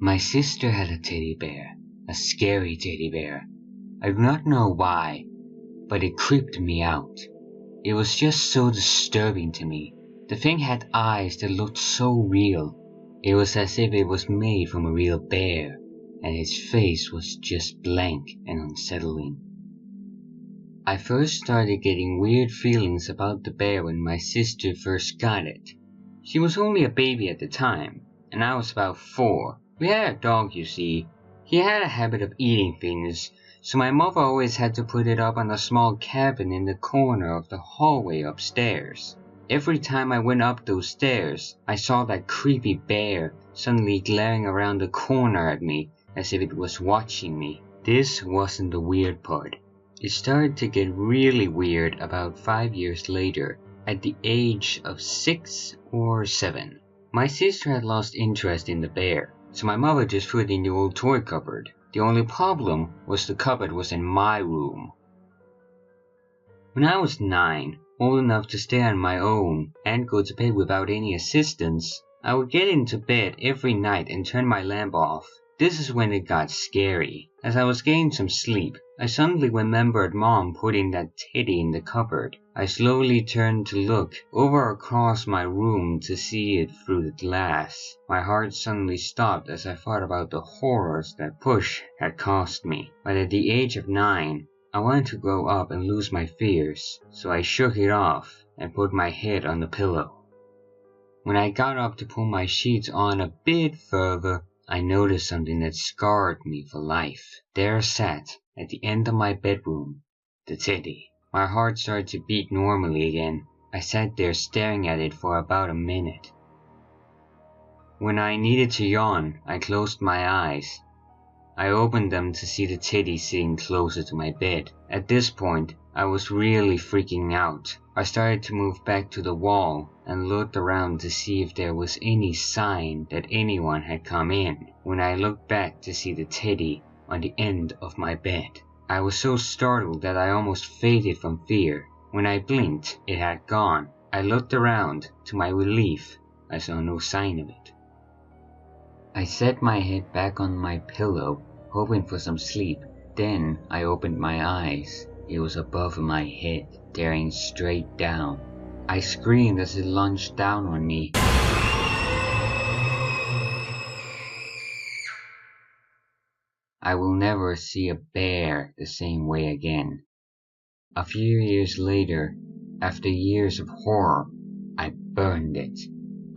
My sister had a teddy bear, a scary teddy bear. I do not know why, but it creeped me out. It was just so disturbing to me. The thing had eyes that looked so real. It was as if it was made from a real bear, and its face was just blank and unsettling. I first started getting weird feelings about the bear when my sister first got it. She was only a baby at the time, and I was about 4. We had a dog, you see. He had a habit of eating things, so my mother always had to put it up on a small cabin in the corner of the hallway upstairs. Every time I went up those stairs, I saw that creepy bear suddenly glaring around the corner at me as if it was watching me. This wasn't the weird part. It started to get really weird about 5 years later, at the age of 6 or 7. My sister had lost interest in the bear, so my mother just put it in the old toy cupboard. The only problem was the cupboard was in my room. When I was 9, old enough to stay on my own and go to bed without any assistance, I would get into bed every night and turn my lamp off. This is when it got scary. As I was getting some sleep, I suddenly remembered Mom putting that teddy in the cupboard. I slowly turned to look over across my room to see it through the glass. My heart suddenly stopped as I thought about the horrors that push had caused me. But at the age of 9, I wanted to grow up and lose my fears, so I shook it off and put my head on the pillow. When I got up to pull my sheets on a bit further, I noticed something that scarred me for life. There sat, at the end of my bedroom, the teddy. My heart started to beat normally again. I sat there staring at it for about a minute. When I needed to yawn, I closed my eyes. I opened them to see the teddy sitting closer to my bed. At this point, I was really freaking out. I started to move back to the wall and looked around to see if there was any sign that anyone had come in. When I looked back to see the teddy on the end of my bed, I was so startled that I almost fainted from fear. When I blinked, it had gone. I looked around. To my relief, I saw no sign of it. I set my head back on my pillow, hoping for some sleep. Then I opened my eyes. It was above my head, staring straight down. I screamed as it lunged down on me. I will never see a bear the same way again. A few years later, after years of horror, I burned it.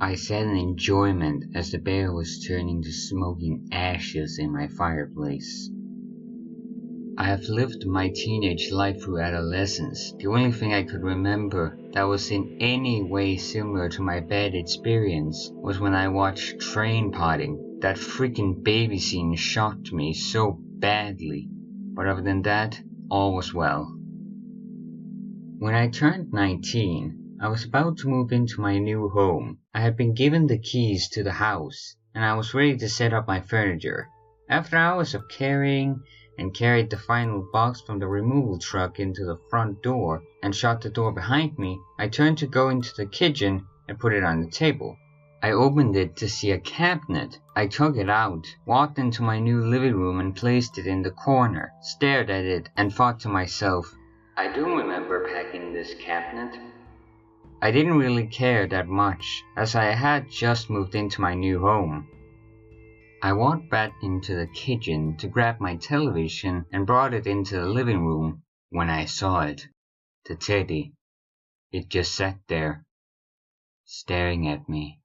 I sat in enjoyment as the bear was turning to smoking ashes in my fireplace. I have lived my teenage life through adolescence. The only thing I could remember that was in any way similar to my bad experience was when I watched Train Potting. That freaking baby scene shocked me so badly. But other than that, all was well. When I turned 19, I was about to move into my new home. I had been given the keys to the house, and I was ready to set up my furniture. After hours of carrying and carried the final box from the removal truck into the front door and shut the door behind me, I turned to go into the kitchen and put it on the table. I opened it to see a cabinet. I took it out, walked into my new living room and placed it in the corner, stared at it and thought to myself, I do remember packing this cabinet. I didn't really care that much, as I had just moved into my new home. I walked back into the kitchen to grab my television and brought it into the living room when I saw it. The teddy. It just sat there, staring at me.